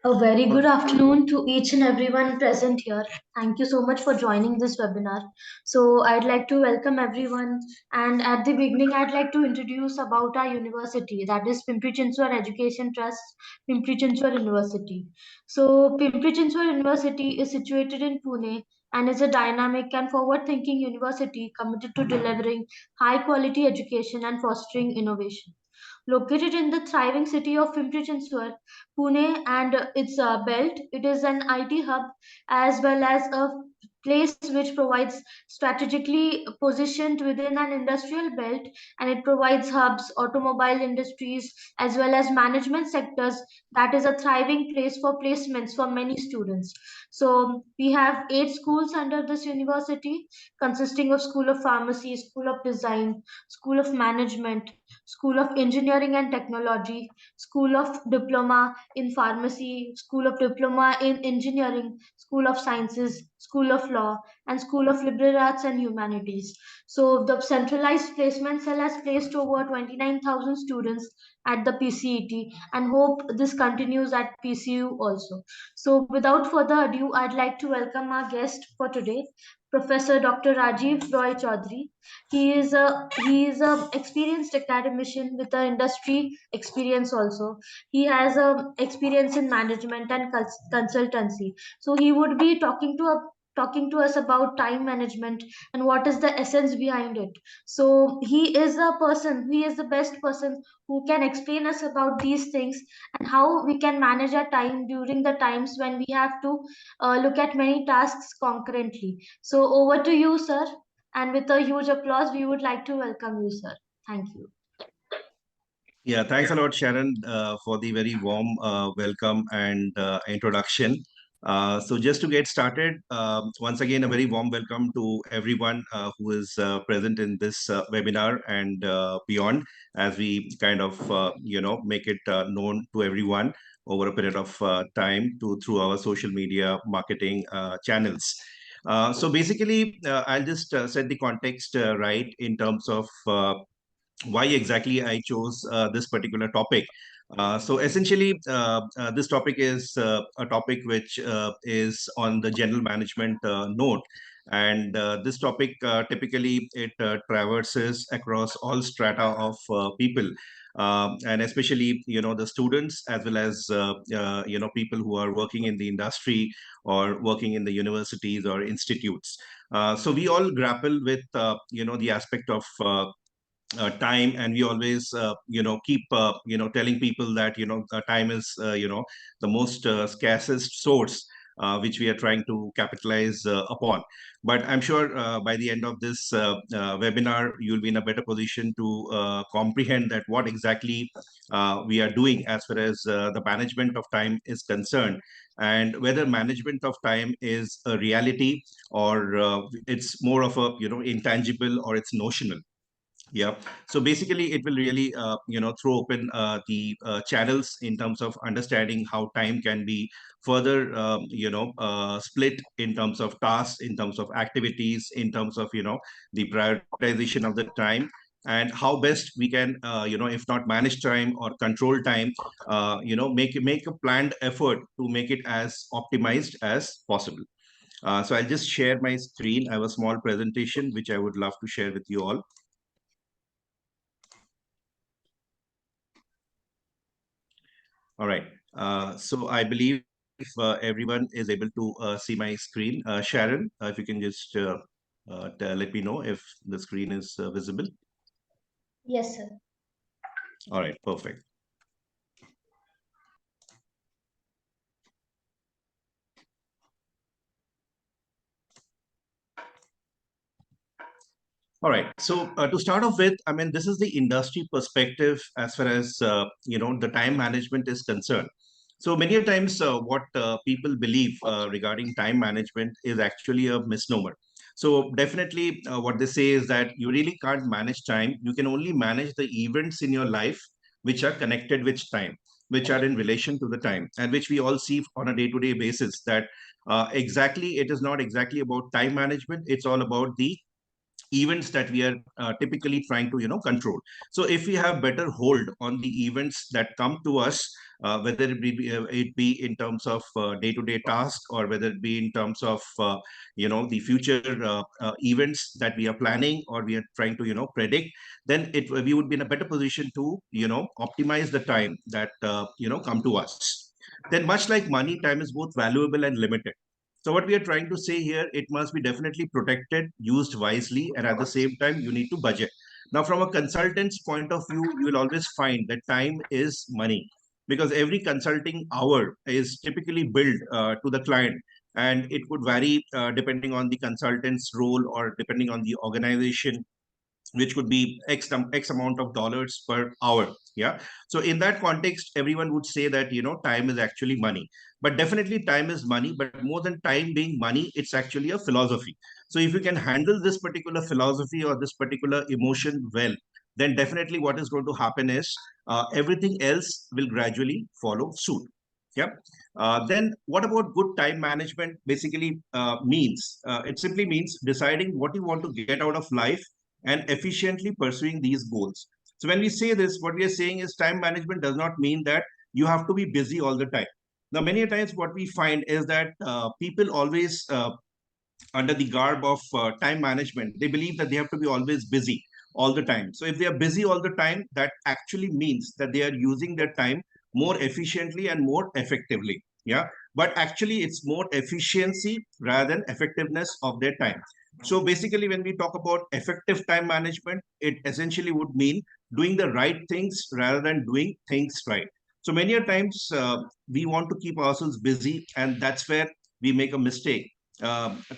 A very good afternoon to each and everyone present here. Thank you so much for joining this webinar. So I'd like to welcome everyone, and at the beginning I'd like to introduce about our university, that is Pimpri Chinchwad Education Trust, Pimpri Chinchwad University. So Pimpri Chinchwad University is situated in Pune and is a dynamic and forward-thinking university committed to delivering high-quality education and fostering innovation. Located in the thriving city of Pimpri Chinchwad, Pune and its belt, it is an IT hub as well as a place which provides strategically positioned within an industrial belt, and it provides hubs, automobile industries as well as management sectors. That is a thriving place for placements for many students. So we have 8 schools under this university, consisting of School of Pharmacy, School of Design, School of Management, School of Engineering and Technology, School of Diploma in Pharmacy, School of Diploma in Engineering, School of Sciences, School of Law, and School of Liberal Arts and Humanities. So the centralized placement cell has placed over 29,000 students at the PCET, and hope this continues at PCU also. So without further ado, I'd like to welcome our guest for today, Professor Dr. Rajeev Roychaudhari. He is a experienced academician with a industry experience also. He has a experience in management and consultancy. So he would be talking to us about time management and what is the essence behind it. So he is the best person who can explain us about these things and how we can manage our time during the times when we have to look at many tasks concurrently. So over to you, sir. And with a huge applause, we would like to welcome you, sir. Thank you. Yeah, thanks a lot, Sharon, for the very warm welcome and introduction. So, just to get started, once again, a very warm welcome to everyone who is present in this webinar and beyond, as we kind of, make it known to everyone over a period of time through our social media marketing channels. So basically, I'll just set the context right in terms of why exactly I chose this particular topic. So essentially, this topic is a topic which is on the general management note, and this topic typically it traverses across all strata of people, and especially the students as well as people who are working in the industry or working in the universities or institutes. So we all grapple with the aspect of time, and we always keep telling people that time is the most scarcest source which we are trying to capitalize upon. But I'm sure by the end of this webinar you'll be in a better position to comprehend that what exactly we are doing as far as the management of time is concerned, and whether management of time is a reality or it's more of a intangible, or it's notional. Yeah. So basically, it will really, throw open the channels in terms of understanding how time can be further, split in terms of tasks, in terms of activities, in terms of, the prioritization of the time, and how best we can, if not manage time or control time, make a planned effort to make it as optimized as possible. So I'll just share my screen. I have a small presentation which I would love to share with you all. All right. So I believe if everyone is able to see my screen, Sharon, if you can just let me know if the screen is visible. Yes, sir. All right, perfect. All right. So to start off with, I mean, this is the industry perspective as far as the time management is concerned. So many a times, what people believe regarding time management is actually a misnomer. So definitely, what they say is that you really can't manage time. You can only manage the events in your life which are connected with time, which are in relation to the time, and which we all see on a day-to-day basis. That exactly, it is not exactly about time management. It's all about the events that we are typically trying to control. So if we have better hold on the events that come to us, whether it be in terms of day-to-day tasks, or whether it be in terms of the future events that we are planning or we are trying to predict, then we would be in a better position to optimize the time that come to us. Then, much like money, time is both valuable and limited. So what we are trying to say here, it must be definitely protected, used wisely, and at the same time, you need to budget. Now, from a consultant's point of view, you will always find that time is money, because every consulting hour is typically billed to the client, and it could vary depending on the consultant's role or depending on the organization, which could be x amount of dollars per hour. Yeah. So in that context, everyone would say that time is actually money. But definitely time is money, but more than time being money, it's actually a philosophy. So if you can handle this particular philosophy or this particular emotion well, then definitely what is going to happen is everything else will gradually follow suit. Yeah. Then what about good time management? Basically means it simply means deciding what you want to get out of life and efficiently pursuing these goals. So when we say this, what we are saying is time management does not mean that you have to be busy all the time. Now, many times what we find is that people always, under the garb of time management, they believe that they have to be always busy all the time. So if they are busy all the time, that actually means that they are using their time more efficiently and more effectively. Yeah. But actually, it's more efficiency rather than effectiveness of their time. So basically, when we talk about effective time management, it essentially would mean doing the right things rather than doing things right. So many a times we want to keep ourselves busy, and that's where we make a mistake,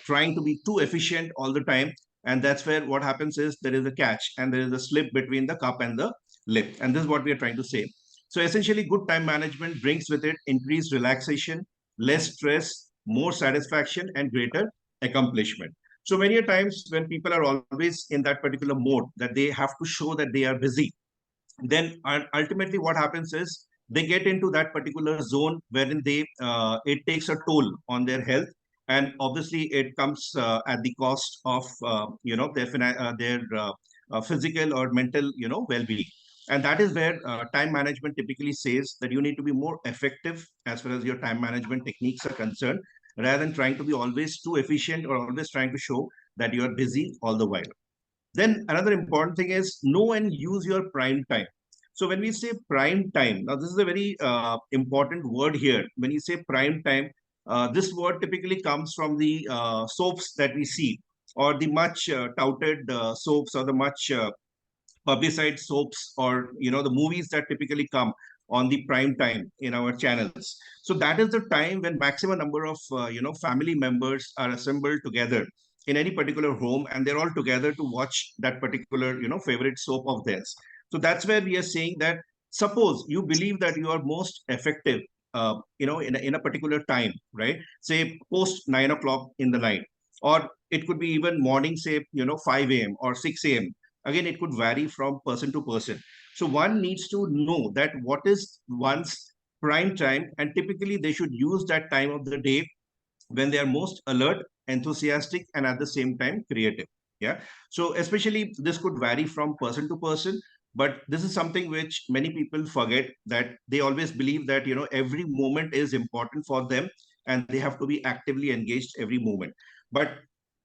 trying to be too efficient all the time. And that's where what happens is there is a catch and there is a slip between the cup and the lip. And this is what we are trying to say. So essentially, good time management brings with it increased relaxation, less stress, more satisfaction, and greater accomplishment. So many a times when people are always in that particular mode that they have to show that they are busy, then ultimately what happens is they get into that particular zone wherein they it takes a toll on their health, and obviously it comes at the cost of their physical or mental well-being. And that is where time management typically says that you need to be more effective as far as your time management techniques are concerned, rather than trying to be always too efficient or always trying to show that you are busy all the while. Then another important thing is know and use your prime time. So when we say prime time, now this is a very important word here. When you say prime time, this word typically comes from the soaps that we see, or the much touted soaps, or the much publicized soaps, or the movies that typically come on the prime time in our channels. So that is the time when maximum number of family members are assembled together in any particular home, and they're all together to watch that particular favorite soap of theirs. So that's where we are saying that suppose you believe that you are most effective in a particular time, right? Say post 9 o'clock in the night, or it could be even morning, say 5 a.m. or 6 a.m. Again, it could vary from person to person. So one needs to know that what is one's prime time, and typically they should use that time of the day when they are most alert, enthusiastic, and at the same time creative. Yeah. So especially this could vary from person to person, but this is something which many people forget, that they always believe that every moment is important for them and they have to be actively engaged every moment. But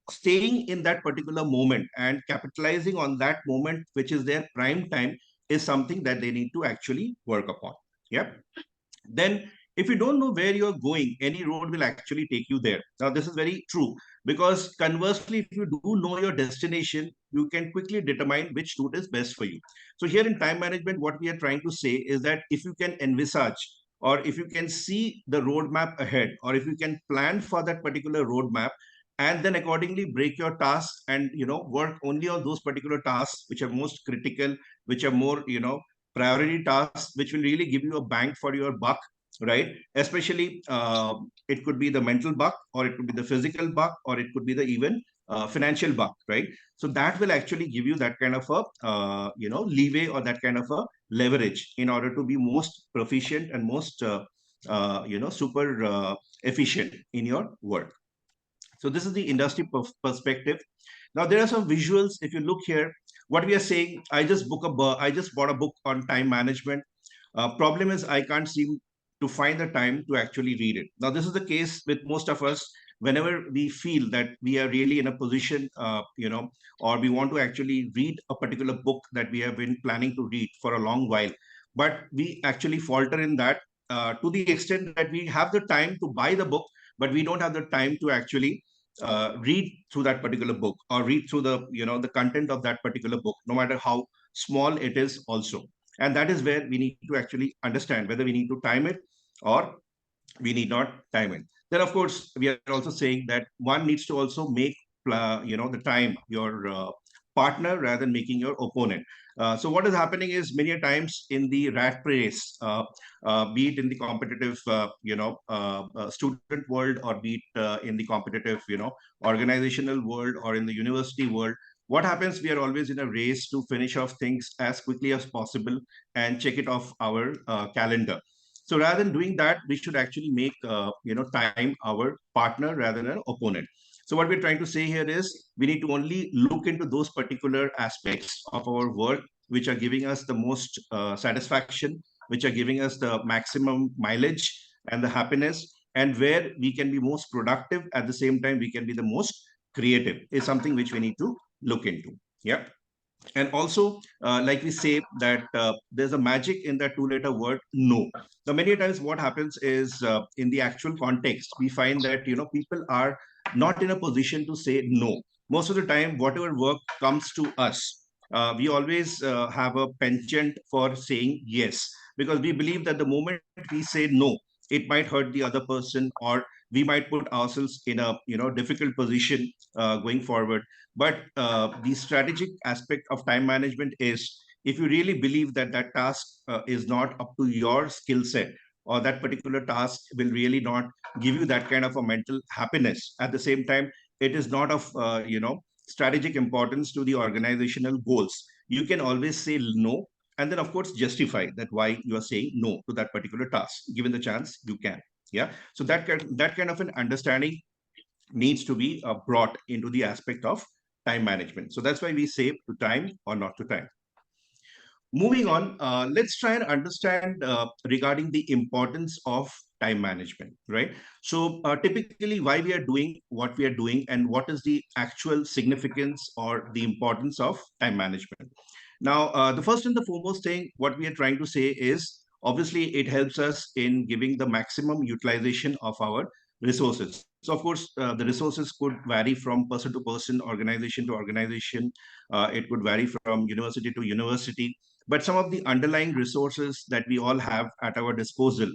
staying in that particular moment and capitalizing on that moment, which is their prime time, is something that they need to actually work upon. Yeah. Then if you don't know where you're going, any road will actually take you there. Now this is very true, because conversely, if you do know your destination, you can quickly determine which route is best for you. So here in time management, what we are trying to say is that if you can envisage, or if you can see the roadmap ahead, or if you can plan for that particular roadmap, and then accordingly break your tasks and work only on those particular tasks which are most critical, which are more priority tasks, which will really give you a bang for your buck, right? Especially it could be the mental buck, or it could be the physical buck, or it could be the even financial buck, right? So that will actually give you that kind of a leeway, or that kind of a leverage in order to be most proficient and most super efficient in your work. So this is the industry perspective. Now there are some visuals. If you look here, what we are saying, I just bought a book on time management. Problem is I can't seem to find the time to actually read it. Now this is the case with most of us. Whenever we feel that we are really in a position, or we want to actually read a particular book that we have been planning to read for a long while, but we actually falter in that, to the extent that we have the time to buy the book, but we don't have the time to actually read through that particular book, or read through the the content of that particular book, no matter how small it is also. And that is where we need to actually understand whether we need to time it, or we need not time it. Then of course we are also saying that one needs to also make the time your partner rather than making your opponent. So what is happening is, many a times in the rat race, be it in the competitive student world, or be it in the competitive organizational world, or in the university world, what happens, we are always in a race to finish off things as quickly as possible and check it off our calendar. So rather than doing that, we should actually make time our partner rather than an opponent. So what we're trying to say here is, we need to only look into those particular aspects of our work which are giving us the most satisfaction, which are giving us the maximum mileage and the happiness, and where we can be most productive, at the same time we can be the most creative, is something which we need to look into. Yeah. And also, like we say that there's a magic in that two-letter word no. Now many times what happens is, in the actual context, we find that people are not in a position to say no. Most of the time, whatever work comes to us, we always have a penchant for saying yes, because we believe that the moment we say no, it might hurt the other person, or we might put ourselves in a difficult position going forward. But the strategic aspect of time management is, if you really believe that that task is not up to your skill set, or that particular task will really not give you that kind of a mental happiness, at the same time it is not of strategic importance to the organizational goals, you can always say no, and then of course justify that why you are saying no to that particular task. Given the chance, you can. Yeah. So that kind of an understanding needs to be brought into the aspect of time management. So that's why we say to time or not to time. Moving on, let's try and understand regarding the importance of time management, right? So typically, why we are doing what we are doing, and what is the actual significance or the importance of time management. Now, the first and the foremost thing, what we are trying to say is, obviously, it helps us in giving the maximum utilization of our resources. So, of course, the resources could vary from person to person, organization to organization. It could vary from university to university. But some of the underlying resources that we all have at our disposal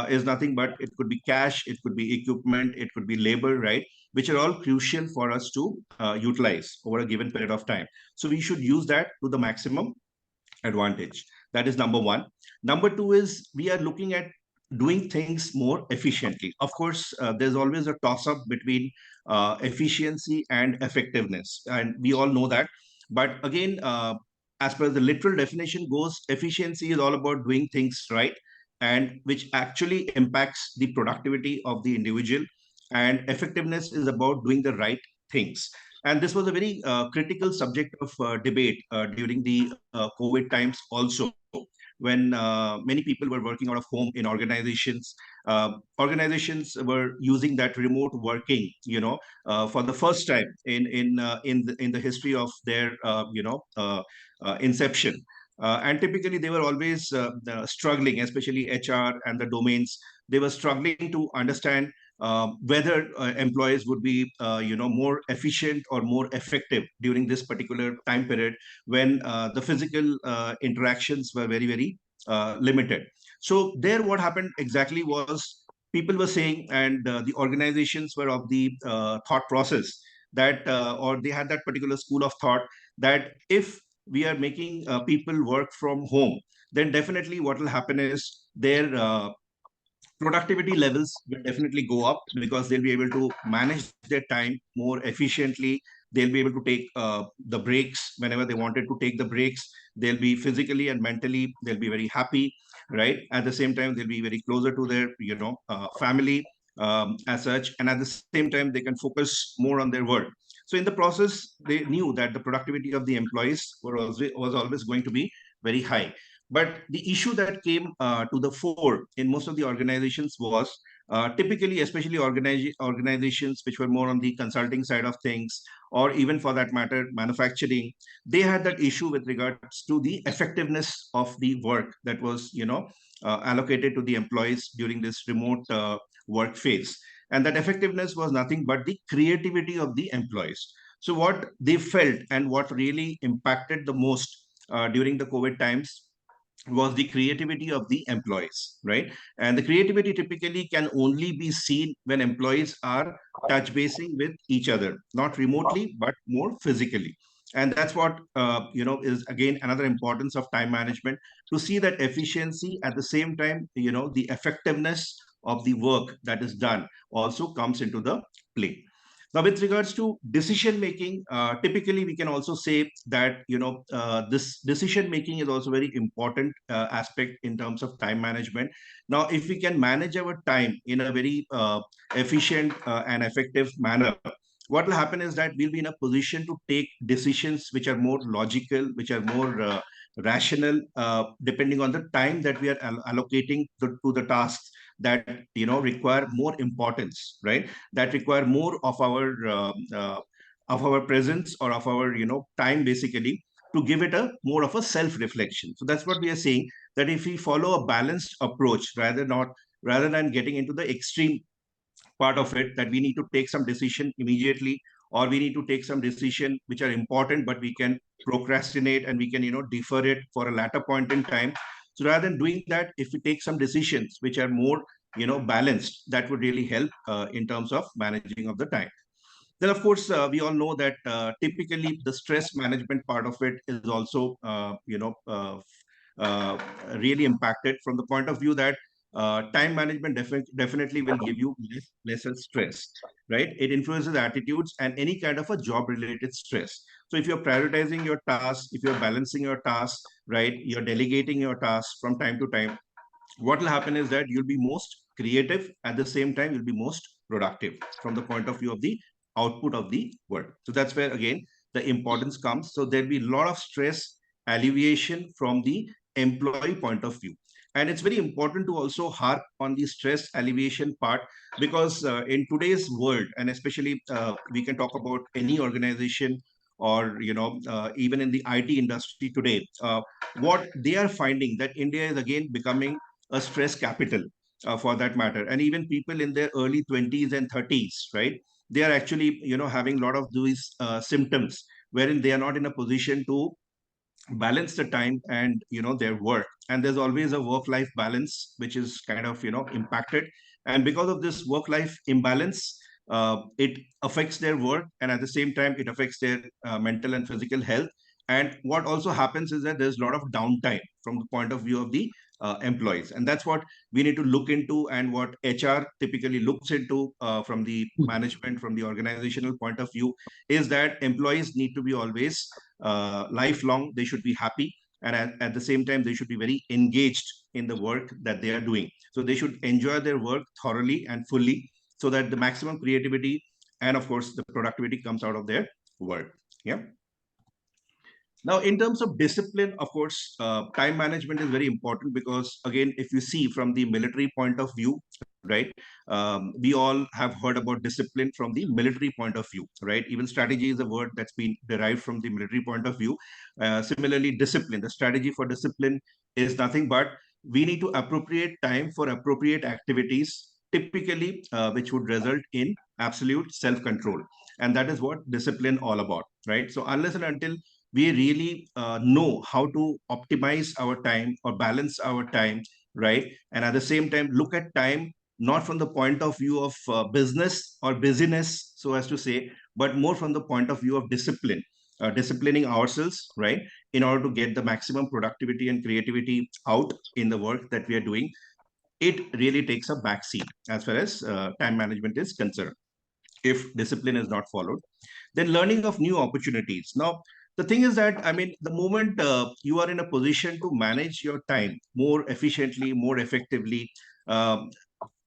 is nothing but, it could be cash, it could be equipment, it could be labor, right? Which are all crucial for us to utilize over a given period of time. So we should use that to the maximum advantage. That is number one. Number two is, we are looking at doing things more efficiently. Of course, there's always a toss up between efficiency and effectiveness, and we all know that. But again, as per the literal definition goes, efficiency is all about doing things right, and which actually impacts the productivity of the individual. And effectiveness is about doing the right things. And this was a very critical subject of debate during the COVID times also, when many people were working out of home in organizations. Organizations were using that remote working, for the first time in the history of their inception. And typically, they were always struggling, especially HR and the domains. They were struggling to understand whether employees would be more efficient or more effective during this particular time period, when the physical interactions were very very limited. So there, what happened exactly was, people were saying, and the organizations were of the thought process that, or they had that particular school of thought, that if we are making people work from home, then definitely what will happen is, their productivity levels will definitely go up, because they'll be able to manage their time more efficiently. They'll be able to take the breaks whenever they wanted to take the breaks. They'll be physically and mentally, they'll be very happy, right? At the same time, they'll be very closer to their family, as such, and at the same time they can focus more on their work. So in the process, they knew that the productivity of the employees was always going to be very high. But the issue that came to the fore in most of the organizations was typically, especially organizations which were more on the consulting side of things, or even for that matter, manufacturing, they had that issue with regards to the effectiveness of the work that was, allocated to the employees during this remote work phase. And that effectiveness was nothing but the creativity of the employees. So what they felt and what really impacted the most during the COVID times was the creativity of the employees, right? And the creativity typically can only be seen when employees are touch basing with each other, not remotely, but more physically. And that's what is again another importance of time management, to see that efficiency at the same time, the effectiveness of the work that is done also comes into the play. Now, with regards to decision making, typically we can also say that this decision making is also very important aspect in terms of time management. Now, if we can manage our time in a very efficient and effective manner, what will happen is that we'll be in a position to take decisions which are more logical, which are more rational, depending on the time that we are allocating to the tasks that require more importance, right? That require more of our presence, or of our time, basically, to give it a more of a self reflection. So that's what we are saying, that if we follow a balanced approach, rather than getting into the extreme part of it, that we need to take some decision immediately, or we need to take some decision which are important but we can procrastinate and we can defer it for a later point in time. So rather than doing that, if we take some decisions which are more balanced, that would really help in terms of managing of the time. Then, of course, we all know that typically the stress management part of it is also, uh, really impacted from the point of view that time management definitely will give you lesser stress, right? It influences attitudes and any kind of a job related stress. So if you're prioritizing your tasks, if you're balancing your tasks, right, you're delegating your tasks from time to time, what will happen is that you'll be most creative, at the same time you'll be most productive from the point of view of the output of the work. So that's where again the importance comes. So there'll be a lot of stress alleviation from the employee point of view. And it's very important to also harp on the stress alleviation part, because in today's world, and especially we can talk about any organization, or even in the IT industry today, what they are finding that India is again becoming a stress capital, for that matter. And even people in their early 20s and 30s, right, they are actually having a lot of these symptoms, wherein they are not in a position to balance the time and their work. And there's always a work life balance which is kind of impacted. And because of this work life imbalance, it affects their work, and at the same time it affects their mental and physical health. And what also happens is that there's a lot of downtime from the point of view of the employees. And that's what we need to look into, and what HR typically looks into from the management, from the organizational point of view, is that employees need to be always lifelong. They should be happy, and at the same time they should be very engaged in the work that they are doing. So they should enjoy their work thoroughly and fully, so that the maximum creativity and of course the productivity comes out of their work. Yeah. Now, in terms of discipline, of course, time management is very important, because, again, if you see from the military point of view, right, we all have heard about discipline from the military point of view, right? Even strategy is a word that's been derived from the military point of view. Similarly, discipline, the strategy for discipline is nothing but we need to appropriate time for appropriate activities, typically, which would result in absolute self control. And that is what discipline all about, right? So, unless and until we really know how to optimize our time or balance our time, right? And at the same time, look at time not from the point of view of business or busyness, so as to say, but more from the point of view of discipline, disciplining ourselves, right? In order to get the maximum productivity and creativity out in the work that we are doing, it really takes a backseat as far as time management is concerned, if discipline is not followed. Then learning of new opportunities. Now, the thing is that, I mean, the moment you are in a position to manage your time more efficiently, more effectively, um,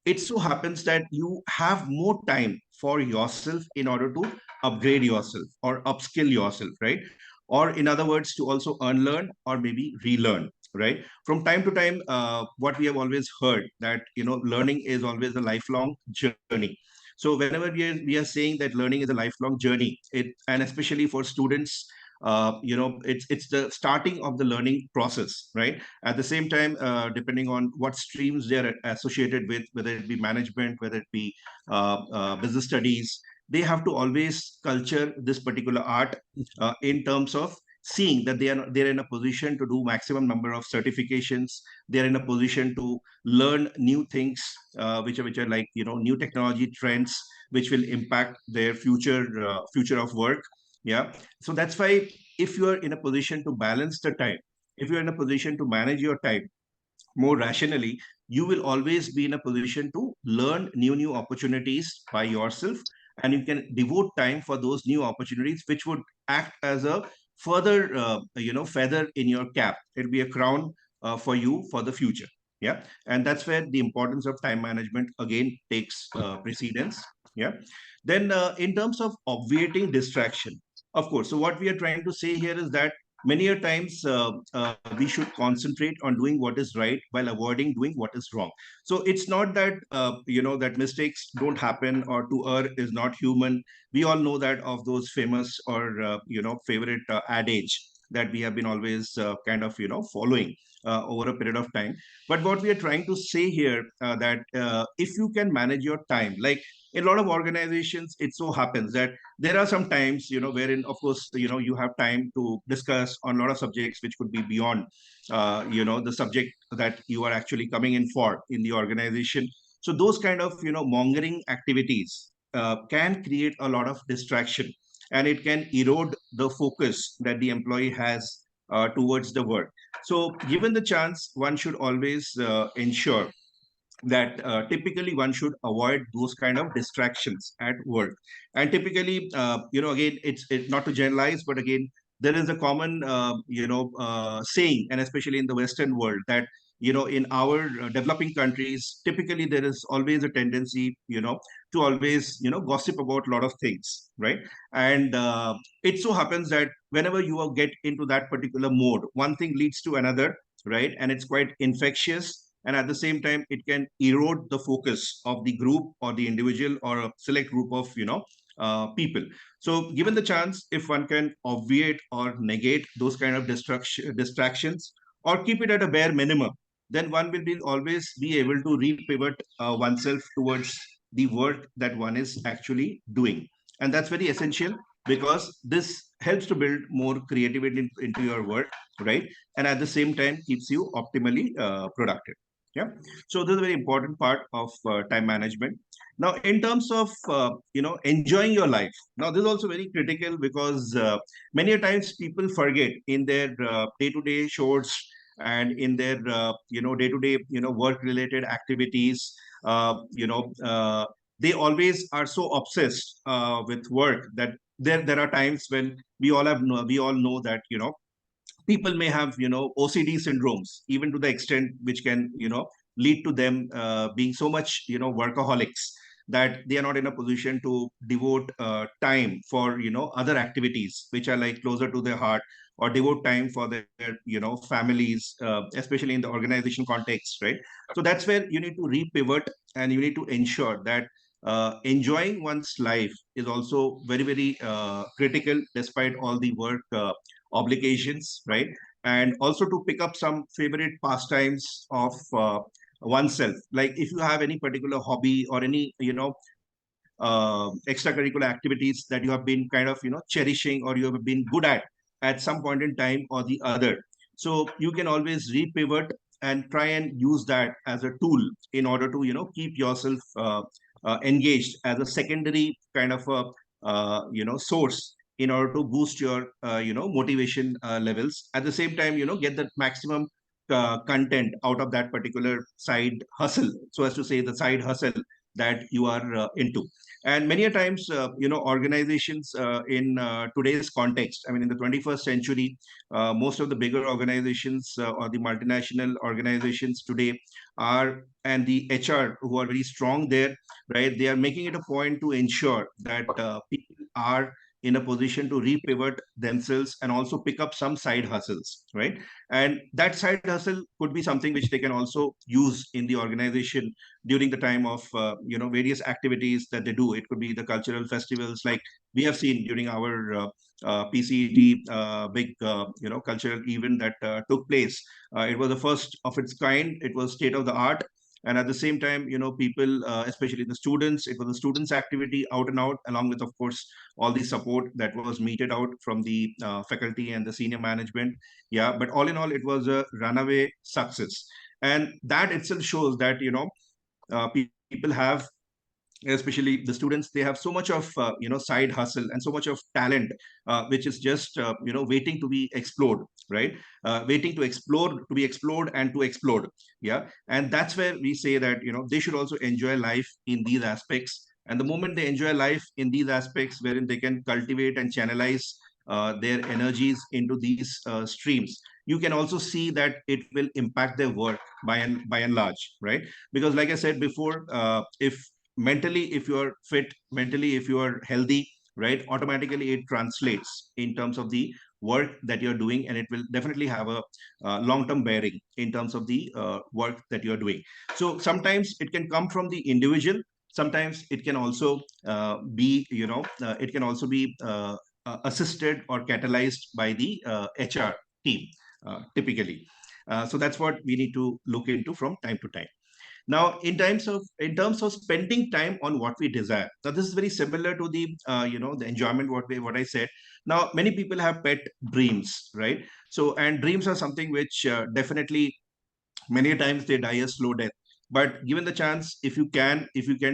it so happens that you have more time for yourself in order to upgrade yourself or upskill yourself, right? Or in other words, to also unlearn or maybe relearn, right? From time to time, what we have always heard that, learning is always a lifelong journey. So whenever we are saying that learning is a lifelong journey, and especially for students, it's the starting of the learning process, right? At the same time, depending on what streams they are associated with, whether it be management, whether it be business studies, they have to always culture this particular art in terms of seeing that they're in a position to do maximum number of certifications. They're in a position to learn new things, which are like, new technology trends, which will impact their future of work. Yeah. So that's why, if you are in a position to balance the time, if you're in a position to manage your time more rationally, you will always be in a position to learn new opportunities by yourself, and you can devote time for those new opportunities, which would act as a further feather in your cap. It'll be a crown for you for the future. Yeah. And that's where the importance of time management again takes precedence. Yeah. Then in terms of obviating distraction, of course, so what we are trying to say here is that many a times we should concentrate on doing what is right while avoiding doing what is wrong. So it's not that that mistakes don't happen, or to err is not human. We all know that of those famous or favorite adage that we have been always kind of following over a period of time. But what we are trying to say here, that if you can manage your time, like in a lot of organizations, it so happens that there are some times, wherein, of course, you have time to discuss on a lot of subjects which could be beyond the subject that you are actually coming in for in the organization. So those kind of mongering activities can create a lot of distraction, and it can erode the focus that the employee has towards the work. So given the chance, one should always ensure that typically one should avoid those kind of distractions at work. And typically, again, it's not to generalize, but again, there is a common saying, and especially in the Western world, that in our developing countries, typically there is always a tendency to always gossip about a lot of things, right? And it so happens that whenever you get into that particular mode, one thing leads to another, right? And it's quite infectious, and at the same time it can erode the focus of the group or the individual or a select group of people. So given the chance, if one can obviate or negate those kind of distractions, or keep it at a bare minimum, then one will be always be able to repivot oneself towards the work that one is actually doing. And that's very essential, because this helps to build more creativity into your work, right? And at the same time keeps you optimally productive. Yeah. So this is a very important part of time management. Now, in terms of enjoying your life, now this is also very critical, because many a times people forget in their day-to-day chores, and in their day-to-day work related activities. They always are so obsessed with work that there are times when we all know that people may have OCD syndromes, even to the extent which can lead to them being so much workaholics, that they are not in a position to devote time for other activities which are like closer to their heart, or devote time for their families, especially in the organization context, right? So that's where you need to repivot, and you need to ensure that enjoying one's life is also very, very critical, despite all the work obligations, right? And also to pick up some favorite pastimes of oneself. Like if you have any particular hobby or any, extracurricular activities that you have been kind of, cherishing, or you have been good at some point in time or the other. So you can always repivot and try and use that as a tool in order to, keep yourself engaged as a secondary kind of a, source, in order to boost your motivation levels. At the same time, get the maximum content out of that particular side hustle, so as to say, the side hustle that you are into. And many a times, organizations in today's context, I mean, in the 21st century, most of the bigger organizations or the multinational organizations today are, and the HR who are very strong there, right? They are making it a point to ensure that people are in a position to repivot themselves and also pick up some side hustles, right? And that side hustle could be something which they can also use in the organization during the time of various activities that they do. It could be the cultural festivals, like we have seen during our PCET big cultural event that took place. It was the first of its kind. It was state of the art. And at the same time, people, especially the students, it was a students' activity out and out, along with, of course, all the support that was meted out from the faculty and the senior management. Yeah, but all in all, it was a runaway success. And that itself shows that, people have, especially the students, they have so much of side hustle and so much of talent, which is just waiting to be explored, right? Waiting to explore, to be explored and to explode. Yeah, and that's where we say that they should also enjoy life in these aspects. And the moment they enjoy life in these aspects, wherein they can cultivate and channelize their energies into these streams, you can also see that it will impact their work by and large, right? Because like I said before, if mentally, if you are fit, mentally if you are healthy, right, automatically it translates in terms of the work that you're doing, and it will definitely have a long term bearing in terms of the work that you're doing. So sometimes it can come from the individual, sometimes it can also be it can also be assisted or catalyzed by the HR team, typically. So that's what we need to look into from time to time. Now, in terms of spending time on what we desire, now this is very similar to the the enjoyment, what I said. Now, many people have pet dreams, right? So, and dreams are something which definitely many times they die a slow death. But given the chance, if you can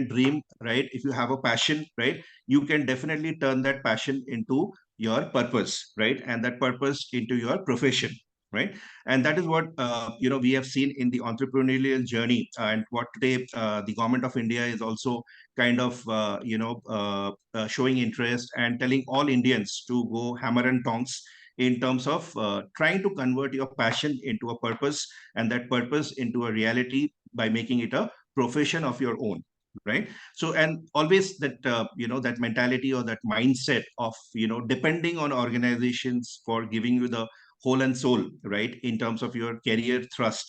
dream, right, if you have a passion, right, you can definitely turn that passion into your purpose, right, and that purpose into your profession, right? And that is what we have seen in the entrepreneurial journey, and what today the government of India is also kind of showing interest and telling all Indians to go hammer and tongs in terms of trying to convert your passion into a purpose, and that purpose into a reality by making it a profession of your own, right? So, and always that that mentality or that mindset of depending on organizations for giving you the whole and soul, right, in terms of your career thrust,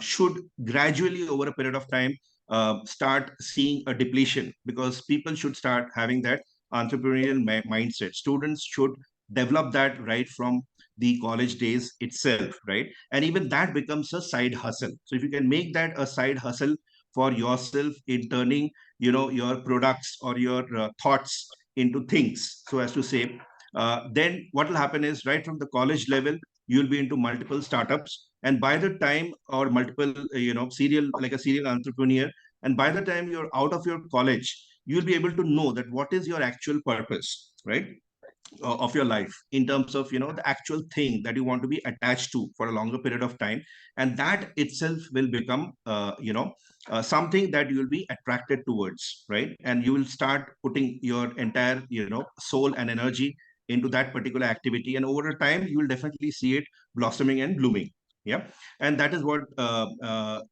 should gradually over a period of time start seeing a depletion, because people should start having that entrepreneurial mindset. Students should develop that right from the college days itself, right? And even that becomes a side hustle. So if you can make that a side hustle for yourself in turning your products or your thoughts into things, so as to say, then what will happen is, right from the college level, you'll be into multiple startups, and by the time, or multiple serial, like a serial entrepreneur, and by the time you're out of your college, you'll be able to know that what is your actual purpose, right, of your life, in terms of the actual thing that you want to be attached to for a longer period of time. And that itself will become something that you will be attracted towards, right? And you will start putting your entire soul and energy into that particular activity, and over time you will definitely see it blossoming and blooming. Yeah. And that is what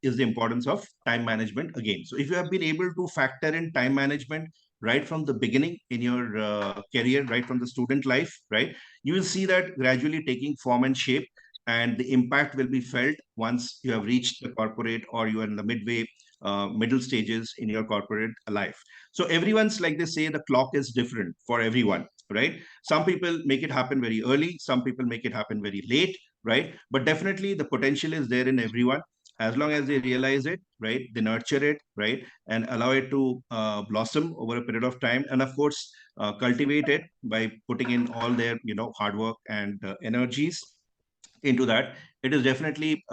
is the importance of time management again. So if you have been able to factor in time management right from the beginning in your career, right from the student life, right, you will see that gradually taking form and shape, and the impact will be felt once you have reached the corporate, or you are in the middle stages in your corporate life. So everyone's, like they say, the clock is different for everyone, right? Some people make it happen very early, some people make it happen very late, right? But definitely the potential is there in everyone, as long as they realize it, right, they nurture it, right, and allow it to blossom over a period of time, and of course cultivate it by putting in all their hard work and energies into that. It is definitely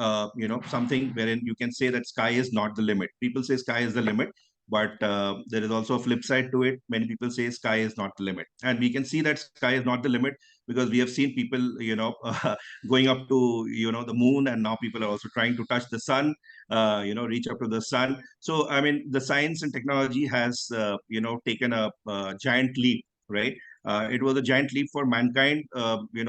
something wherein you can say that sky is not the limit. People say sky is the limit, But there is also a flip side to it. Many people say sky is not the limit, and we can see that sky is not the limit because we have seen people, going up to the moon, and now people are also trying to touch the sun, reach up to the sun. So I mean, the science and technology has taken a giant leap, right? It was a giant leap for mankind,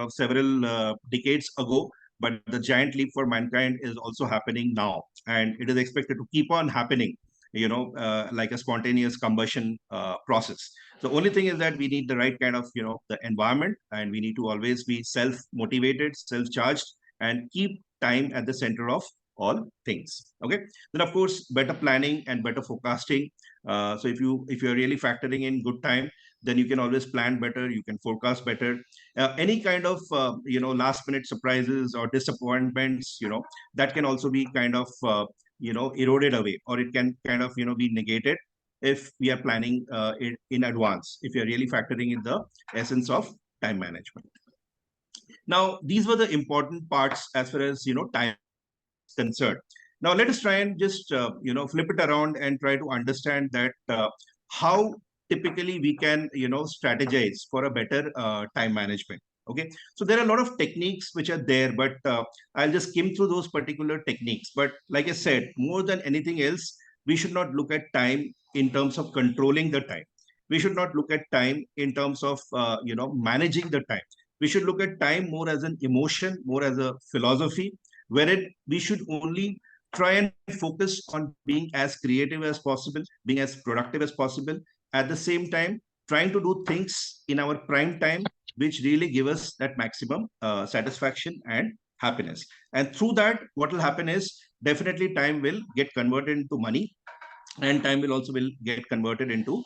several decades ago, but the giant leap for mankind is also happening now, and it is expected to keep on happening, like a spontaneous combustion process. The only thing is that we need the right kind of, the environment, and we need to always be self motivated, self charged, and keep time at the center of all things. Okay. Then of course, better planning and better forecasting. So if you're really factoring in good time, then you can always plan better, you can forecast better. Any kind of last minute surprises or disappointments, that can also be kind of eroded away, or it can kind of be negated if we are planning it in advance, if you're really factoring in the essence of time management. Now these were the important parts as far as time concerned. Now let us try and just flip it around and try to understand that how typically we can strategize for a better time management. Okay, so there are a lot of techniques which are there, but I'll just skim through those particular techniques. But like I said, more than anything else, we should not look at time in terms of controlling the time. We should not look at time in terms of managing the time. We should look at time more as an emotion, more as a philosophy, wherein we should only try and focus on being as creative as possible, being as productive as possible, at the same time trying to do things in our prime time which really give us that maximum satisfaction and happiness. And through that, what will happen is definitely time will get converted into money, and time will get converted into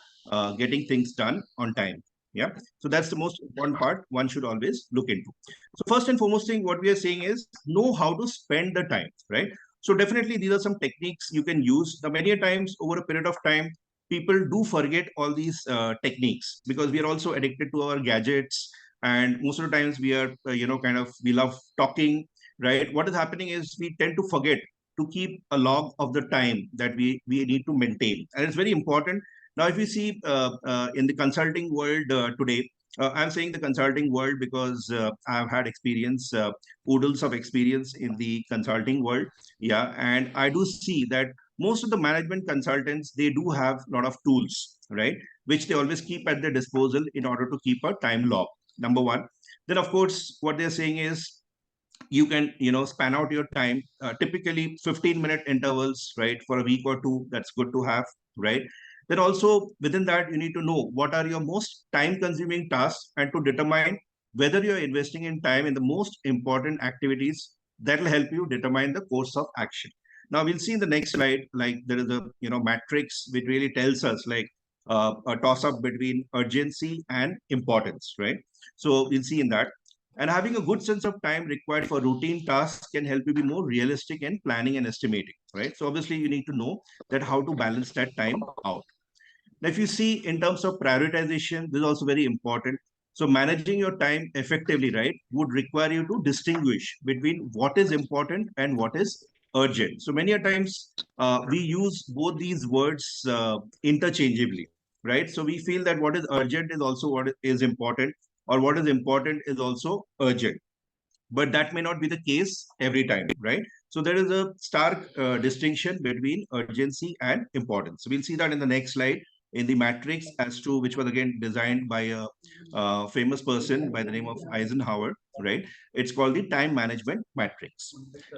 getting things done on time. Yeah, so that's the most important part one should always look into. So first and foremost thing what we are saying is know how to spend the time, right? So definitely these are some techniques you can use. Now many a times over a period of time, people do forget all these techniques because we are also addicted to our gadgets, and most of the times we are kind of, we love talking, right? What is happening is we tend to forget to keep a log of the time that we need to maintain, and it's very important. Now if you see in the consulting world today, I'm saying the consulting world because I've had experience, oodles of experience in the consulting world. Yeah, and I do see that most of the management consultants, they do have a lot of tools, right, which they always keep at their disposal in order to keep a time log, number one. Then of course what they're saying is you can span out your time, typically 15-minute intervals, right, for a week or two. That's good to have, right? Then also within that, you need to know what are your most time consuming tasks, and to determine whether you're investing in time in the most important activities. That will help you determine the course of action. Now we'll see in the next slide, like there is a matrix which really tells us like a toss up between urgency and importance, right? So we'll see in that. And having a good sense of time required for routine tasks can help you be more realistic in planning and estimating, right? So obviously you need to know that how to balance that time out. Now, if you see in terms of prioritization, this is also very important. So managing your time effectively, right, would require you to distinguish between what is important and what is urgent. So many a times we use both these words interchangeably, right? So we feel that what is urgent is also what is important, or what is important is also urgent, but that may not be the case every time, right? So there is a stark distinction between urgency and importance. So we'll see that in the next slide in the matrix, as to which was again designed by a famous person by the name of Eisenhower, right? It's called the time management matrix.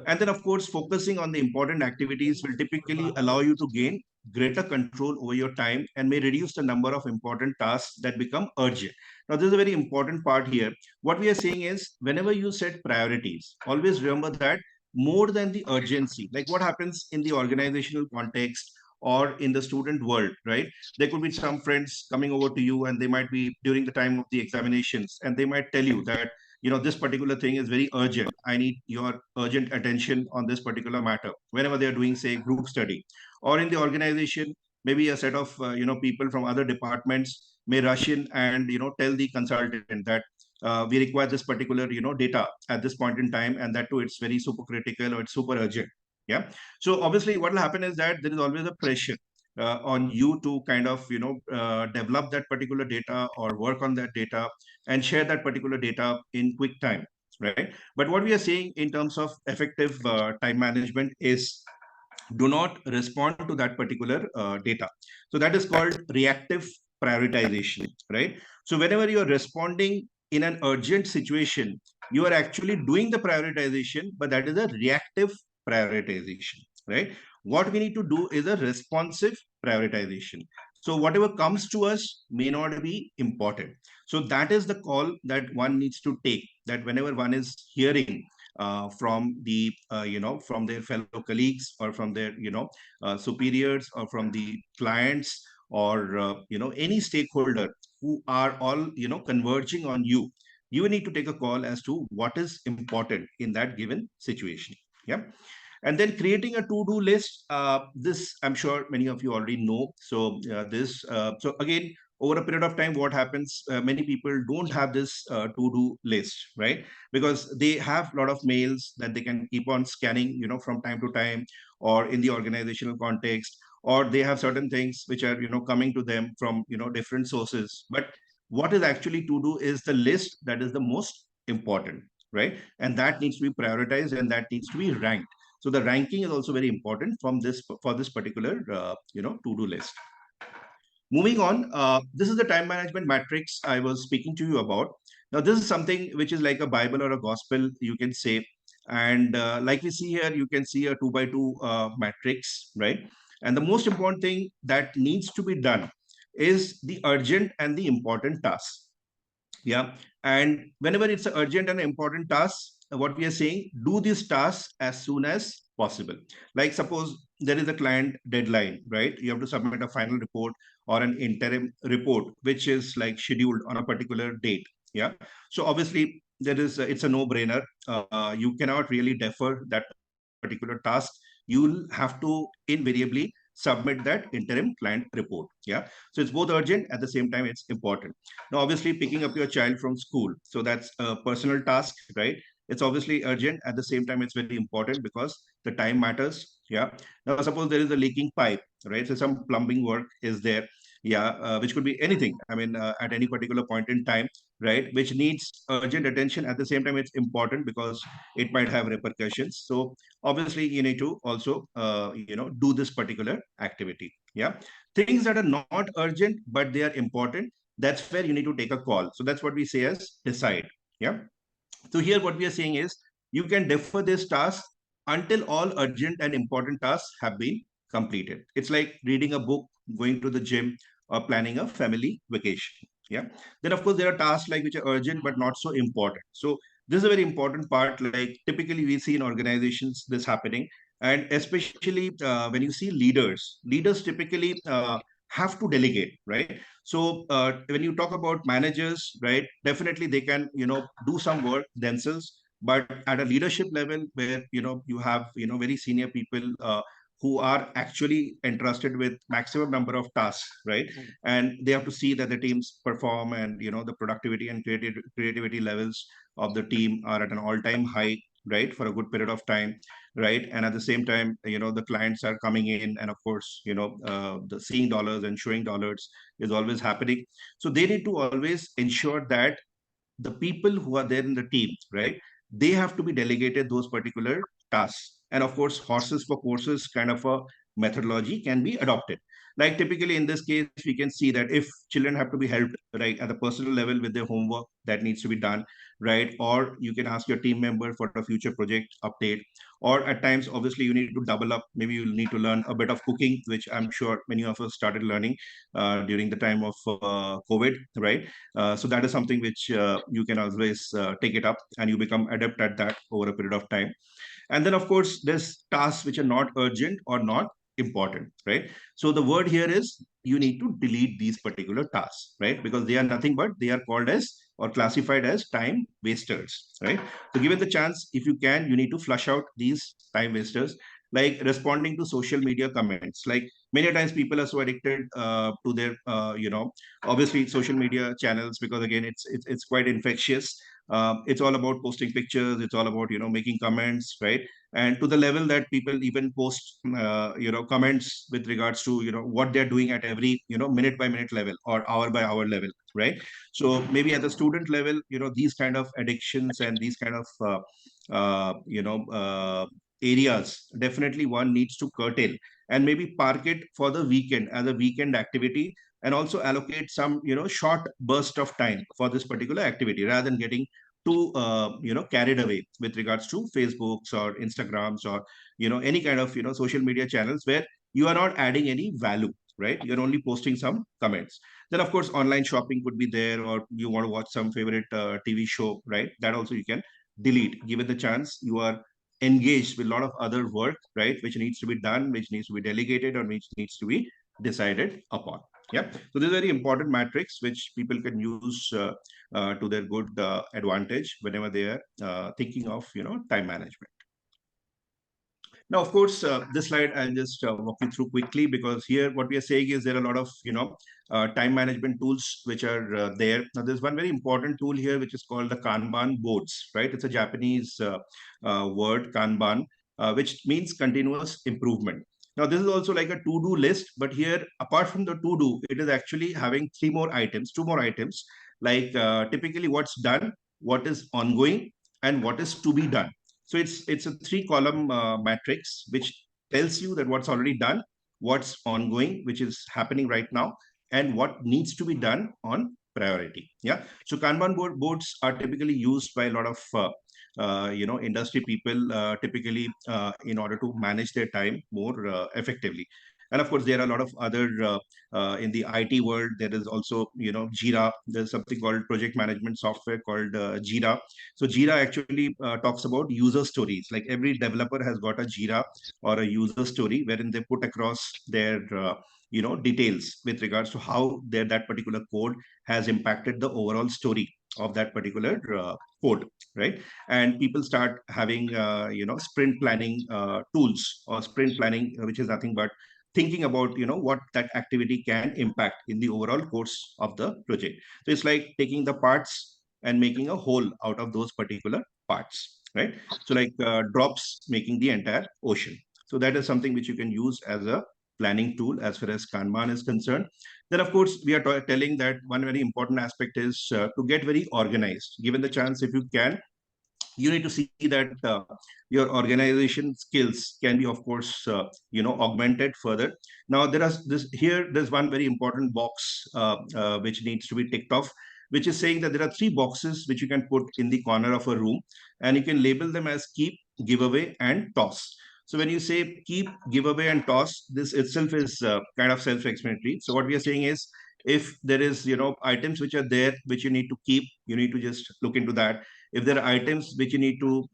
And then of course focusing on the important activities will typically allow you to gain greater control over your time and may reduce the number of important tasks that become urgent. Now this is a very important part here. What we are saying is whenever you set priorities, always remember that more than the urgency, like what happens in the organizational context or in the student world, right? There could be some friends coming over to you, and they might be during the time of the examinations, and they might tell you that this particular thing is very urgent, I need your urgent attention on this particular matter, whenever they are doing, say, group study. Or in the organization, maybe a set of people from other departments may rush in and tell the consultant that we require this particular data at this point in time, and that too it's very super critical or it's super urgent. Yeah. So obviously what will happen is that there is always a pressure. on you to kind of develop that particular data or work on that data and share that particular data in quick time, right? But what we are saying in terms of effective time management is do not respond to that particular data. So that is called reactive prioritization, right? So whenever you are responding in an urgent situation, you are actually doing the prioritization, but that is a reactive prioritization, right? What we need to do is a responsive prioritization. So whatever comes to us may not be important. So that is the call that one needs to take, that whenever one is hearing from the from their fellow colleagues or from their superiors or from the clients or any stakeholder who are all converging on you, you need to take a call as to what is important in that given situation. Yeah. And then creating a to-do list, this I'm sure many of you already know. So again, over a period of time, what happens, many people don't have this to-do list, right? Because they have a lot of mails that they can keep on scanning from time to time, or in the organizational context, or they have certain things which are coming to them from different sources. But what is actually to do is the list that is the most important, right? And that needs to be prioritized and that needs to be ranked. So the ranking is also very important from this for this particular to-do list. Moving on, this is the time management matrix I was speaking to you about. Now, this is something which is like a Bible or a gospel, you can say. And like we see here, you can see a 2 by 2 matrix, right? And the most important thing that needs to be done is the urgent and the important tasks. Yeah. And whenever it's an urgent and important task, what we are saying, do this task as soon as possible. Like suppose there is a client deadline, right? You have to submit a final report or an interim report, which is like scheduled on a particular date. Yeah. So obviously it's a no-brainer. You cannot really defer that particular task. You'll have to invariably submit that interim client report. Yeah. So it's both urgent, at the same time it's important. Now, obviously, picking up your child from school. So that's a personal task, right? It's obviously urgent. At the same time, it's very important because the time matters. Yeah. Now, suppose there is a leaking pipe, right? So some plumbing work is there. Yeah. Which could be anything. I mean, at any particular point in time, right? Which needs urgent attention. At the same time, it's important because it might have repercussions. So obviously, you need to also, do this particular activity. Yeah. Things that are not urgent, but they are important, that's where you need to take a call. So that's what we say as decide. Yeah. So here what we are saying is you can defer this task until all urgent and important tasks have been completed. It's like reading a book, going to the gym, or planning a family vacation. Yeah. Then of course there are tasks like which are urgent but not so important. So this is a very important part. Like typically we see in organizations this happening, and especially when you see leaders typically have to delegate, right? So when you talk about managers, right, definitely they can do some work themselves, but at a leadership level where you have very senior people who are actually entrusted with maximum number of tasks, right? And they have to see that the teams perform, and the productivity and creativity levels of the team are at an all-time high, right, for a good period of time, right? And at the same time, the clients are coming in, and of course, the seeing dollars and showing dollars is always happening. So they need to always ensure that the people who are there in the team, right, they have to be delegated those particular tasks. And of course, horses for courses kind of a methodology can be adopted. Like typically in this case, we can see that if children have to be helped, right, at the personal level with their homework, that needs to be done, right? Or you can ask your team member for a future project update. Or at times, obviously, you need to double up. Maybe you'll need to learn a bit of cooking, which I'm sure many of us started learning during the time of COVID, right? So that is something which you can always take it up, and you become adept at that over a period of time. And then, of course, there's tasks which are not urgent or not important, right? So the word here is you need to delete these particular tasks, right? Because they are nothing but they are called as or classified as time wasters, right? So given the chance, if you can, you need to flush out these time wasters, like responding to social media comments. Like many times people are so addicted to their, obviously social media channels, because again, it's quite infectious. It's all about posting pictures. It's all about making comments, right? And to the level that people even post comments with regards to what they're doing at every minute by minute level or hour by hour level, right? So maybe at the student level, these kind of addictions and these kind of areas, definitely one needs to curtail and maybe park it for the weekend as a weekend activity, and also allocate some short burst of time for this particular activity rather than getting too carried away with regards to Facebooks or Instagrams or any kind of social media channels where you are not adding any value, right? You're only posting some comments. Then of course online shopping could be there, or you want to watch some favorite TV show, right? That also you can delete. Given the chance, you are engaged with a lot of other work, right, which needs to be done, which needs to be delegated, or which needs to be decided upon. Yeah. So this is very important matrix which people can use to their good advantage whenever they are thinking of time management. Now, of course, this slide I'll just walk you through quickly, because here what we are saying is there are a lot of time management tools which are there. Now, there's one very important tool here which is called the Kanban boards, right? It's a Japanese word, Kanban, which means continuous improvement. Now, this is also like a to-do list, but here, apart from the to-do, it is actually having two more items, like typically what's done, what is ongoing, and what is to be done. So it's a three-column matrix which tells you that what's already done, what's ongoing, which is happening right now, and what needs to be done on priority. Yeah. So Kanban boards are typically used by a lot of industry people, typically in order to manage their time more effectively. And of course, there are a lot of other in the IT world. There is also Jira. There's something called project management software called Jira. So Jira actually talks about user stories. Like every developer has got a Jira or a user story wherein they put across their details with regards to how that particular code has impacted the overall story of that particular code, right? And people start having sprint planning tools, or sprint planning, which is nothing but thinking about what that activity can impact in the overall course of the project. So it's like taking the parts and making a whole out of those particular parts, right? So like drops making the entire ocean. So that is something which you can use as a planning tool as far as Kanban is concerned. Then of course we are telling that one very important aspect is to get very organized. Given the chance, if you can, you need to see that your organization skills can be, of course, augmented further. Now there are this here there's one very important box which needs to be ticked off, which is saying that there are three boxes which you can put in the corner of a room, and you can label them as keep, giveaway, and toss. So when you say keep, giveaway, and toss, this itself is kind of self-explanatory. So what we are saying is, if there is items which are there which you need to keep, you need to just look into that. If there are items which you need to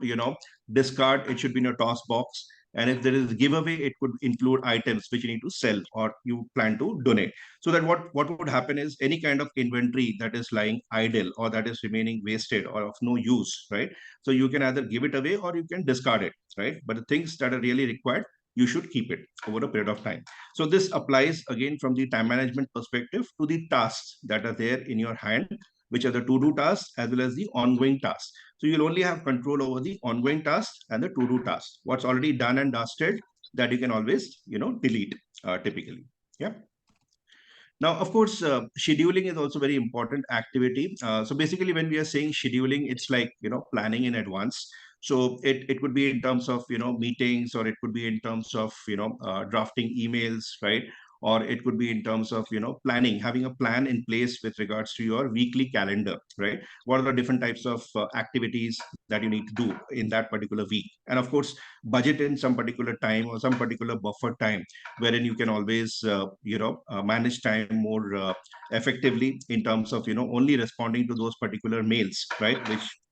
discard, it should be in a toss box. And if there is giveaway, it could include items which you need to sell or you plan to donate. So that what would happen is, any kind of inventory that is lying idle or that is remaining wasted or of no use, right? So you can either give it away or you can discard it, right? But the things that are really required, you should keep it over a period of time. So this applies again from the time management perspective to the tasks that are there in your hand, which are the to-do tasks as well as the ongoing tasks. So you'll only have control over the ongoing tasks and the to-do tasks. What's already done and dusted, that you can always, delete typically. Yeah. Now, of course, scheduling is also very important activity. So basically, when we are saying scheduling, it's like planning in advance. So it could be in terms of meetings, or it could be in terms of drafting emails, right? Or it could be in terms of planning, having a plan in place with regards to your weekly calendar, right? What are the different types of activities that you need to do in that particular week? And of course, budget in some particular time or some particular buffer time, wherein you can always manage time more effectively in terms of only responding to those particular mails, right,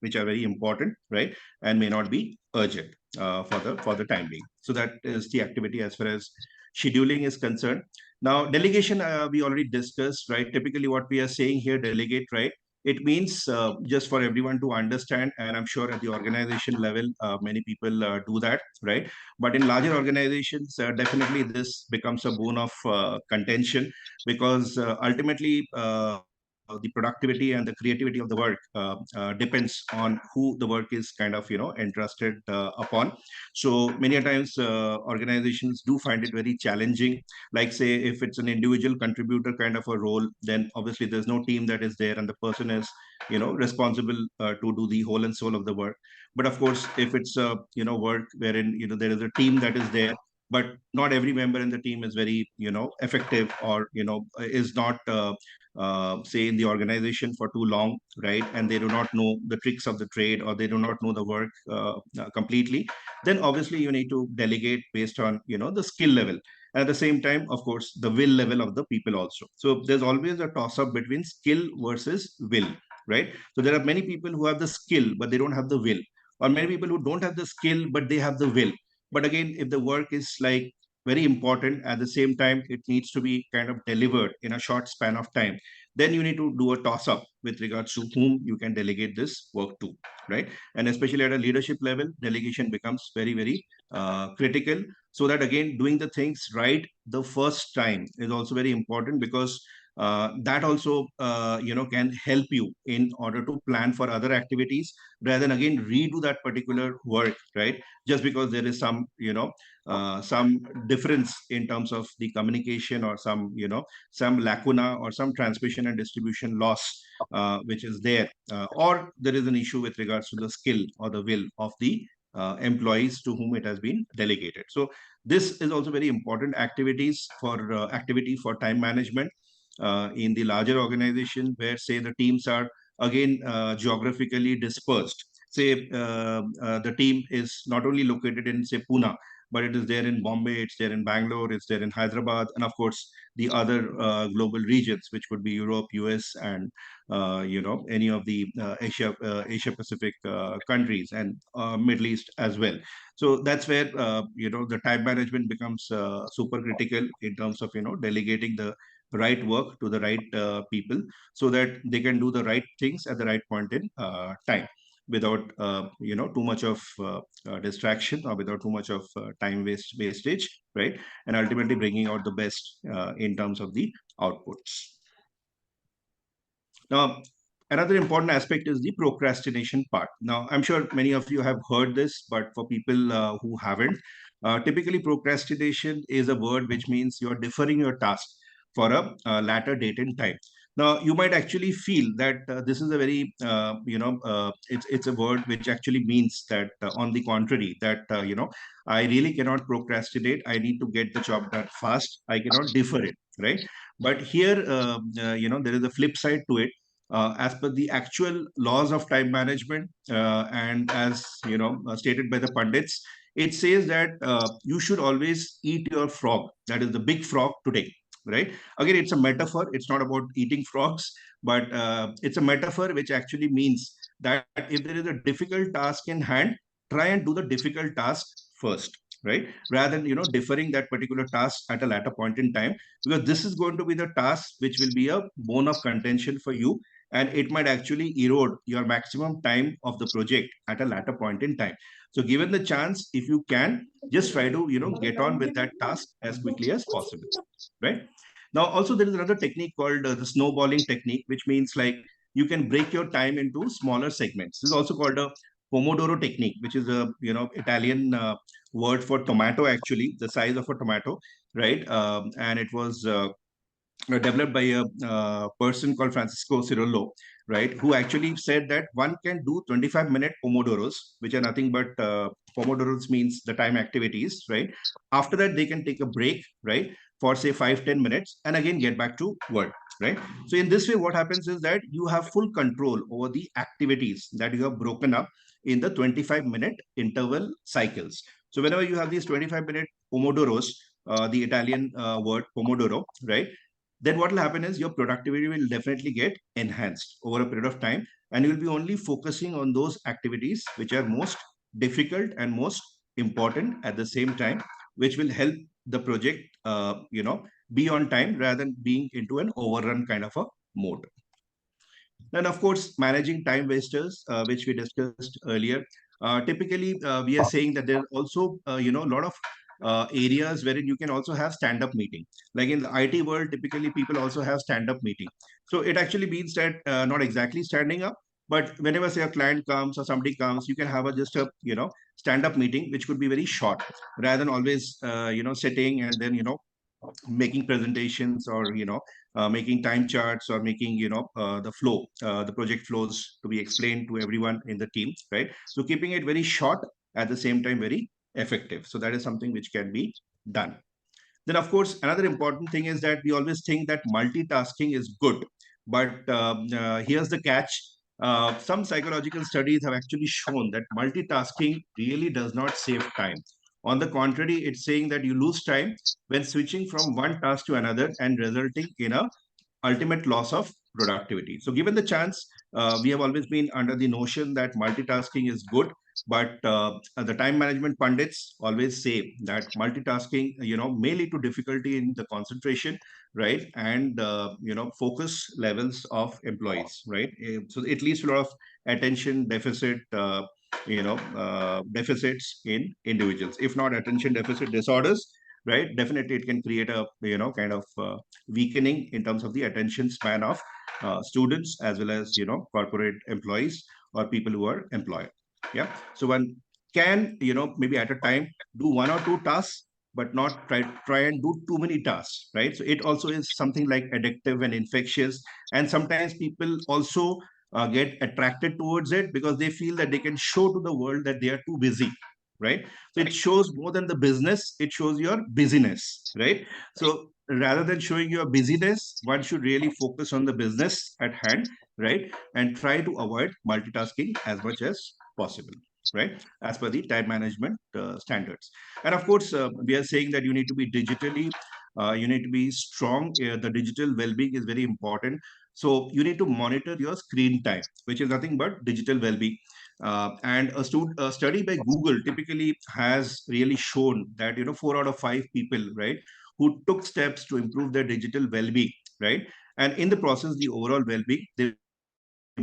which are very important, right, and may not be urgent for the time being. So that is the activity as far as scheduling is concerned. Now delegation, we already discussed, right? Typically what we are saying here, delegate, right, it means just for everyone to understand, and I'm sure at the organization level many people do that, right? But in larger organizations, definitely this becomes a bone of contention, because ultimately the productivity and the creativity of the work depends on who the work is kind of entrusted upon. So many a times organizations do find it very challenging. Like say if it's an individual contributor kind of a role, then obviously there's no team that is there and the person is responsible to do the whole and soul of the work. But of course, if it's a work wherein there is a team that is there, but not every member in the team is very effective, or is not say in the organization for too long, right, and they do not know the tricks of the trade, or they do not know the work completely, then obviously you need to delegate based on the skill level. At the same time, of course, the will level of the people also. So there's always a toss up between skill versus will, right? So there are many people who have the skill but they don't have the will, or many people who don't have the skill but they have the will. But again, if the work is like very important, at the same time it needs to be kind of delivered in a short span of time, then you need to do a toss up with regards to whom you can delegate this work to, right? And especially at a leadership level, delegation becomes very, very critical. So that again, doing the things right the first time is also very important, because that also can help you in order to plan for other activities, rather than again redo that particular work, right? Just because there is some difference in terms of the communication, or some lacuna, or some transmission and distribution loss which is there, or there is an issue with regards to the skill or the will of the employees to whom it has been delegated. So this is also very important activity for time management in the larger organization, where say the teams are again geographically dispersed. Say the team is not only located in say Pune, but it is there in Bombay, it's there in Bangalore, it's there in Hyderabad, and of course the other global regions, which would be Europe, US, and any of the Asia Pacific countries, and Middle East as well. So that's where the time management becomes super critical in terms of delegating the right work to the right people, so that they can do the right things at the right point in time, without too much of distraction, or without too much of wastage, right? And ultimately bringing out the best in terms of the outputs. Now, another important aspect is the procrastination part. Now, I'm sure many of you have heard this, but for people who haven't, typically procrastination is a word which means you're deferring your task for a latter date and time. Now, you might actually feel that this is a very, it's a word which actually means that, on the contrary, that, I really cannot procrastinate. I need to get the job done fast. I cannot defer it, right? But here, there is a flip side to it. As per the actual laws of time management, and as stated by the pundits, it says that you should always eat your frog, that is the big frog today, right? Again, it's a metaphor. It's not about eating frogs, but it's a metaphor which actually means that if there is a difficult task in hand, try and do the difficult task first, right? Rather than deferring that particular task at a later point in time, because this is going to be the task which will be a bone of contention for you, and it might actually erode your maximum time of the project at a later point in time. So given the chance, if you can, just try to get on with that task as quickly as possible, right? Now also there is another technique called the snowballing technique, which means like you can break your time into smaller segments. This is also called a pomodoro technique, which is a Italian word for tomato, actually the size of a tomato, right? And it was developed by a person called Francisco Cirillo, right, who actually said that one can do 25-minute pomodoros, which are nothing but pomodoros means the time activities, right? After that, they can take a break, right, for say 5-10 minutes, and again get back to work, right? So in this way, what happens is that you have full control over the activities that you have broken up in the 25-minute interval cycles. So whenever you have these 25-minute pomodoros, the Italian word pomodoro, right? Then what will happen is your productivity will definitely get enhanced over a period of time, and you will be only focusing on those activities which are most difficult and most important at the same time, which will help the project be on time rather than being into an overrun kind of a mode. Then, of course, managing time wasters, which we discussed earlier. Typically, we are saying that there's also, a lot of areas wherein you can also have stand-up meeting. Like in the IT world, typically people also have stand-up meeting. So it actually means that not exactly standing up, but whenever say a client comes or somebody comes, you can have a just a stand-up meeting, which could be very short, rather than always sitting and then making presentations, or making time charts, or making the flow, the project flows to be explained to everyone in the team, right? So keeping it very short, at the same time very effective. So that is something which can be done. Then, of course, another important thing is that we always think that multitasking is good. But here's the catch. Some psychological studies have actually shown that multitasking really does not save time. On the contrary, it's saying that you lose time when switching from one task to another, and resulting in a ultimate loss of productivity. So, given the chance, we have always been under the notion that multitasking is good, but the time management pundits always say that multitasking, may lead to difficulty in the concentration, right, and focus levels of employees, right. So it leads to a lot of attention deficit. Deficits in individuals, if not attention deficit disorders, right? Definitely, it can create a kind of weakening in terms of the attention span of students, as well as corporate employees or people who are employed. Yeah. So one can maybe at a time do one or two tasks, but not try and do too many tasks, right? So it also is something like addictive and infectious, and sometimes people also get attracted towards it because they feel that they can show to the world that they are too busy, right? So it shows more than the business, it shows your busyness, right? So rather than showing your busyness, one should really focus on the business at hand, right? And try to avoid multitasking as much as possible, right? As per the time management standards. And of course, we are saying that you need to be digitally, you need to be strong. The digital well-being is very important. So you need to monitor your screen time, which is nothing but digital well-being. And a study by Google typically has really shown that 4 out of 5 people, right, who took steps to improve their digital well-being, right, and in the process the overall well-being, they were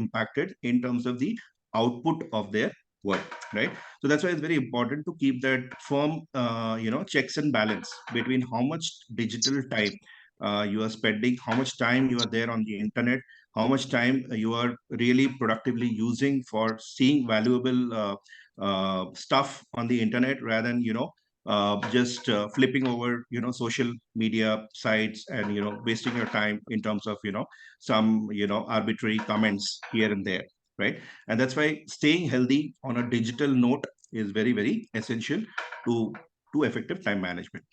impacted in terms of the output of their work, right. So that's why it's very important to keep that firm checks and balance between how much digital time you are spending, how much time you are there on the internet, how much time you are really productively using for seeing valuable stuff on the internet, rather than just flipping over social media sites, and wasting your time in terms of some arbitrary comments here and there, right. And that's why staying healthy on a digital note is very, very essential to effective time management.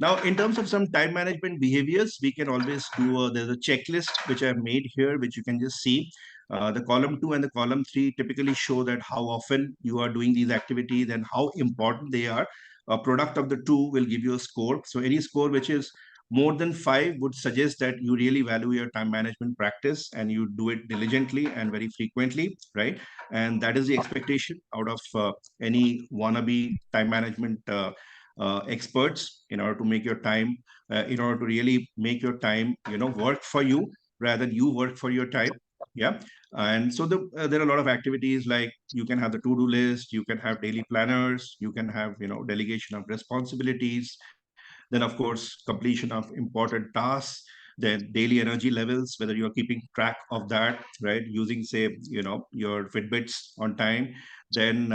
Now, in terms of some time management behaviors, we can always do there's a checklist which I've made here, which you can just see. The column 2 and the column 3 typically show that how often you are doing these activities and how important they are. A product of the two will give you a score. So any score which is more than 5 would suggest that you really value your time management practice and you do it diligently and very frequently, right? And that is the expectation out of any wannabe time management experts, in order to make your time, in order to really make your time work for you rather than you work for your time. Yeah. And so there are a lot of activities, like you can have the to-do list, you can have daily planners, you can have delegation of responsibilities, then of course completion of important tasks, then daily energy levels, whether you're keeping track of that, right, using say your Fitbits on time, then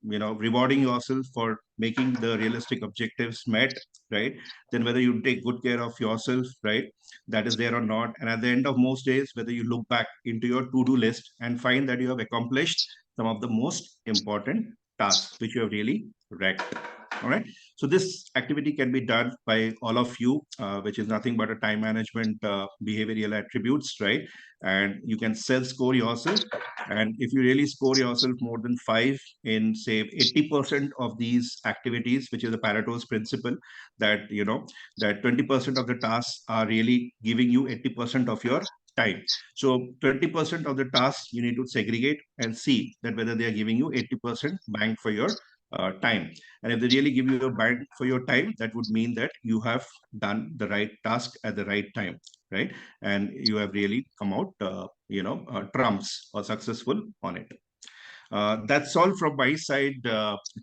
rewarding yourself for making the realistic objectives met, right, then whether you take good care of yourself, right, that is there or not, and at the end of most days, whether you look back into your to-do list and find that you have accomplished some of the most important tasks which you have really wrecked. All right. So this activity can be done by all of you, which is nothing but a time management behavioral attributes, right? And you can self-score yourself. And if you really score yourself more than 5 in, say, 80% of these activities, which is the Pareto's principle, that that 20% of the tasks are really giving you 80% of your time. So 20% of the tasks you need to segregate and see that whether they are giving you 80% bang for your time. And if they really give you a bang for your time, that would mean that you have done the right task at the right time, right? And you have really come out, trumps or successful on it. That's all from my side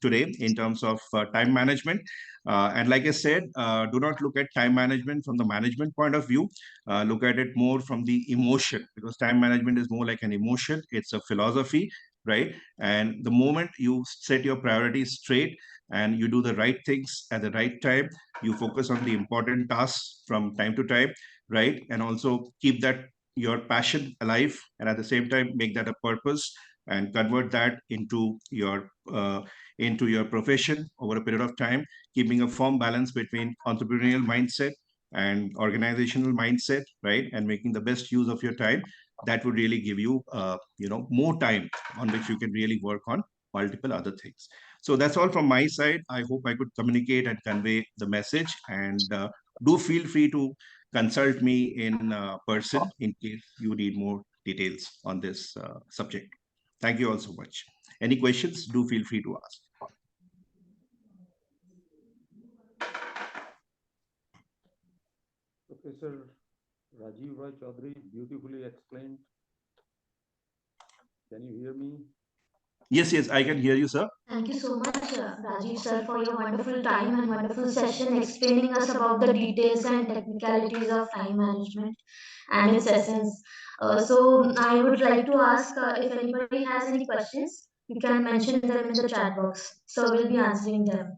today in terms of time management. And like I said, do not look at time management from the management point of view. Look at it more from the emotion, because time management is more like an emotion. It's a philosophy, right? And the moment you set your priorities straight and you do the right things at the right time, you focus on the important tasks from time to time, right? And also keep that your passion alive, and at the same time make that a purpose and convert that into your profession over a period of time, keeping a firm balance between entrepreneurial mindset and organizational mindset, right? And making the best use of your time. That would really give you more time on which you can really work on multiple other things. So that's all from my side. I hope I could communicate and convey the message, and do feel free to consult me in person in case you need more details on this subject. Thank you all so much. Any questions, do feel free to ask. Professor Rajeev Roychaudhari beautifully explained. Can you hear me? Yes, yes, I can hear you, sir. Thank you so much, Rajiv sir, for your wonderful time and wonderful session explaining us about the details and technicalities of time management and its essence. So I would like to ask if anybody has any questions, you can mention them in the chat box. So we'll be answering them.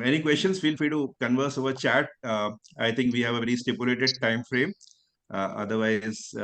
Any questions, feel free to converse over chat. I think we have a very stipulated time frame. Otherwise,